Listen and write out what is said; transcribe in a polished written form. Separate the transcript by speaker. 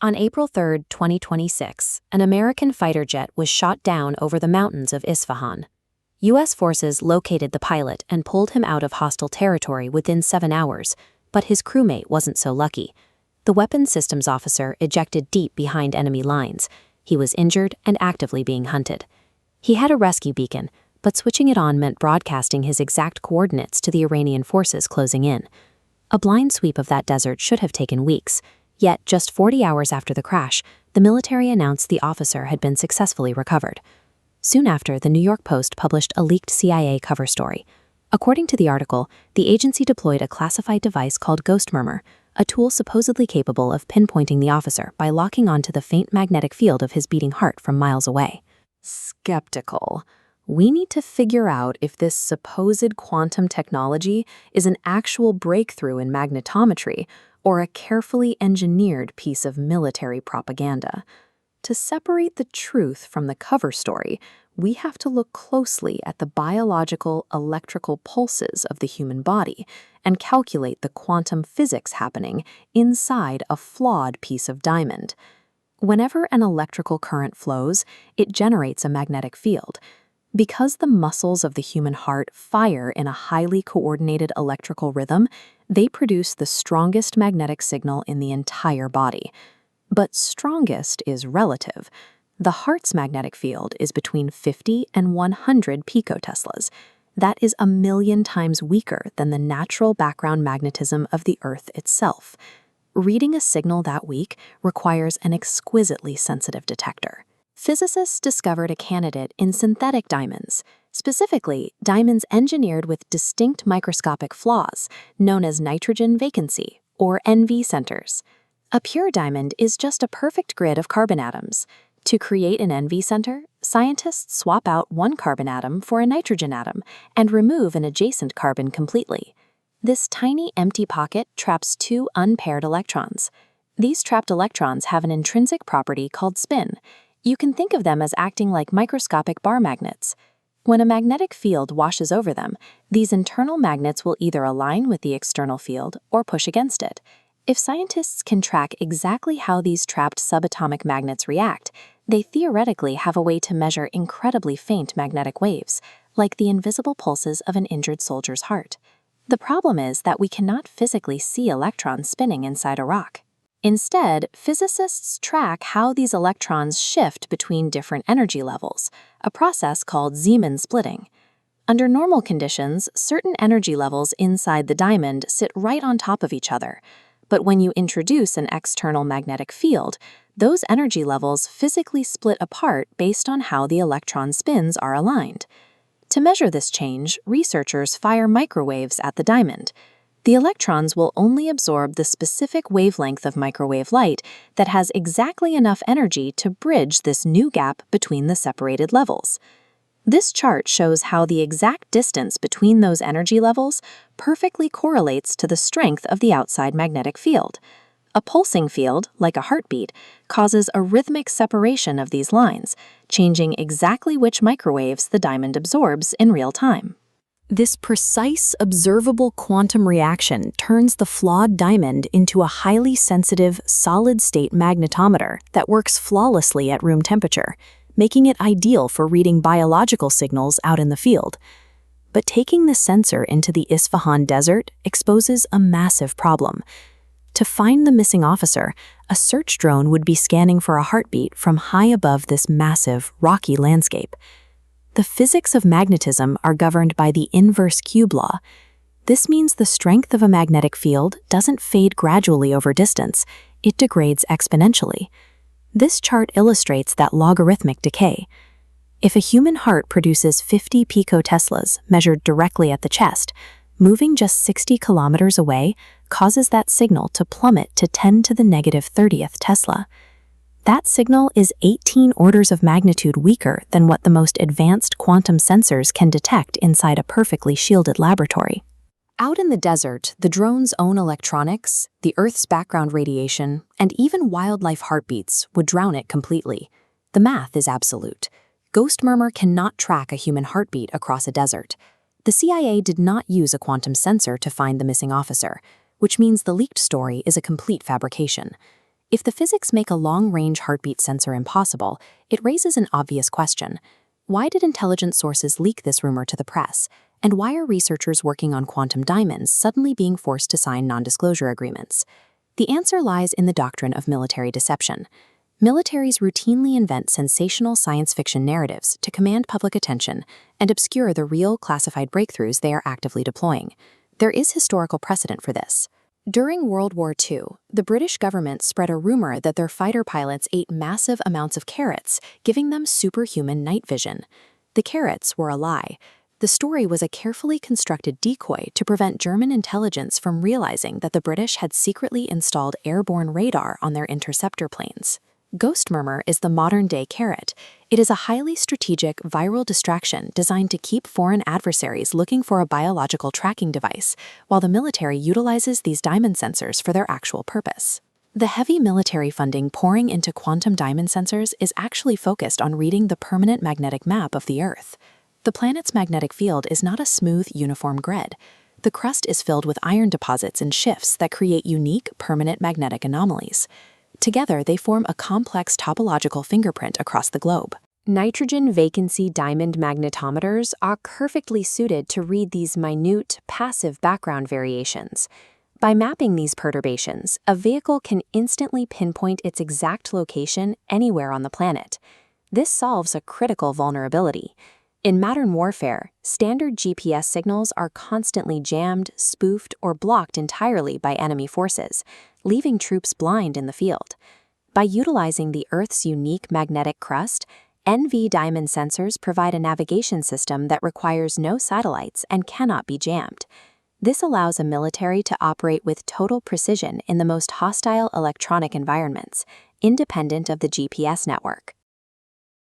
Speaker 1: On April 3, 2026, an American fighter jet was shot down over the mountains of Isfahan. U.S. forces located the pilot and pulled him out of hostile territory within 7 hours, but his crewmate wasn't so lucky. The weapons systems officer ejected deep behind enemy lines. He was injured and actively being hunted. He had a rescue beacon, but switching it on meant broadcasting his exact coordinates to the Iranian forces closing in. A blind sweep of that desert should have taken weeks. Yet, just 40 hours after the crash, the military announced the officer had been successfully recovered. Soon after, the New York Post published a leaked CIA cover story. According to the article, the agency deployed a classified device called Murmur, a tool supposedly capable of pinpointing the officer by locking onto the faint magnetic field of his beating heart from miles away. Skeptical. We need to figure out if this supposed quantum technology is an actual breakthrough in magnetometry or a carefully engineered piece of military propaganda. To separate the truth from the cover story, we have to look closely at the biological electrical pulses of the human body and calculate the quantum physics happening inside a flawed piece of diamond. Whenever an electrical current flows, it generates a magnetic field. Because the muscles of the human heart fire in a highly coordinated electrical rhythm, they produce the strongest magnetic signal in the entire body. But strongest is relative. The heart's magnetic field is between 50 and 100 picoteslas. That is 1,000,000 times weaker than the natural background magnetism of the Earth itself. Reading a signal that weak requires an exquisitely sensitive detector. Physicists discovered a candidate in synthetic diamonds, specifically diamonds engineered with distinct microscopic flaws, known as Nitrogen-Vacancy, or NV centers. A pure diamond is just a perfect grid of carbon atoms. To create an NV center, scientists swap out one carbon atom for a nitrogen atom and remove an adjacent carbon completely. This tiny empty pocket traps 2 unpaired electrons. These trapped electrons have an intrinsic property called spin. You can think of them as acting like microscopic bar magnets. When a magnetic field washes over them, these internal magnets will either align with the external field or push against it. If scientists can track exactly how these trapped subatomic magnets react, they theoretically have a way to measure incredibly faint magnetic waves, like the invisible pulses of an injured soldier's heart. The problem is that we cannot physically see electrons spinning inside a rock. Instead, physicists track how these electrons shift between different energy levels, a process called Zeeman splitting. Under normal conditions, certain energy levels inside the diamond sit right on top of each other. But when you introduce an external magnetic field, those energy levels physically split apart based on how the electron spins are aligned. To measure this change, researchers fire microwaves at the diamond. The electrons will only absorb the specific wavelength of microwave light that has exactly enough energy to bridge this new gap between the separated levels. This chart shows how the exact distance between those energy levels perfectly correlates to the strength of the outside magnetic field. A pulsing field, like a heartbeat, causes a rhythmic separation of these lines, changing exactly which microwaves the diamond absorbs in real time. This precise, observable quantum reaction turns the flawed diamond into a highly sensitive, solid-state magnetometer that works flawlessly at room temperature, making it ideal for reading biological signals out in the field. But taking the sensor into the Isfahan desert exposes a massive problem. To find the missing officer, a search drone would be scanning for a heartbeat from high above this massive, rocky landscape. The physics of magnetism are governed by the inverse cube law. This means the strength of a magnetic field doesn't fade gradually over distance, it degrades exponentially. This chart illustrates that logarithmic decay. If a human heart produces 50 picoteslas measured directly at the chest, moving just 60 kilometers away causes that signal to plummet to 10 to the negative 30th Tesla. That signal is 18 orders of magnitude weaker than what the most advanced quantum sensors can detect inside a perfectly shielded laboratory. Out in the desert, the drone's own electronics, the Earth's background radiation, and even wildlife heartbeats would drown it completely. The math is absolute. Murmur cannot track a human heartbeat across a desert. The CIA did not use a quantum sensor to find the missing officer, which means the leaked story is a complete fabrication. If the physics make a long-range heartbeat sensor impossible, it raises an obvious question. Why did intelligence sources leak this rumor to the press? And why are researchers working on quantum diamonds suddenly being forced to sign non-disclosure agreements? The answer lies in the doctrine of military deception. Militaries routinely invent sensational science fiction narratives to command public attention and obscure the real classified breakthroughs they are actively deploying. There is historical precedent for this. During World War II, the British government spread a rumor that their fighter pilots ate massive amounts of carrots, giving them superhuman night vision. The carrots were a lie. The story was a carefully constructed decoy to prevent German intelligence from realizing that the British had secretly installed airborne radar on their interceptor planes. Ghost Murmur is the modern-day carrot. It is a highly strategic viral distraction designed to keep foreign adversaries looking for a biological tracking device, while the military utilizes these diamond sensors for their actual purpose. The heavy military funding pouring into quantum diamond sensors is actually focused on reading the permanent magnetic map of the Earth. The planet's magnetic field is not a smooth, uniform grid. The crust is filled with iron deposits and shifts that create unique, permanent magnetic anomalies. Together, they form a complex topological fingerprint across the globe. Nitrogen-Vacancy diamond magnetometers are perfectly suited to read these minute, passive background variations. By mapping these perturbations, a vehicle can instantly pinpoint its exact location anywhere on the planet. This solves a critical vulnerability. In modern warfare, standard GPS signals are constantly jammed, spoofed, or blocked entirely by enemy forces, leaving troops blind in the field. By utilizing the Earth's unique magnetic crust, NV diamond sensors provide a navigation system that requires no satellites and cannot be jammed. This allows a military to operate with total precision in the most hostile electronic environments, independent of the GPS network.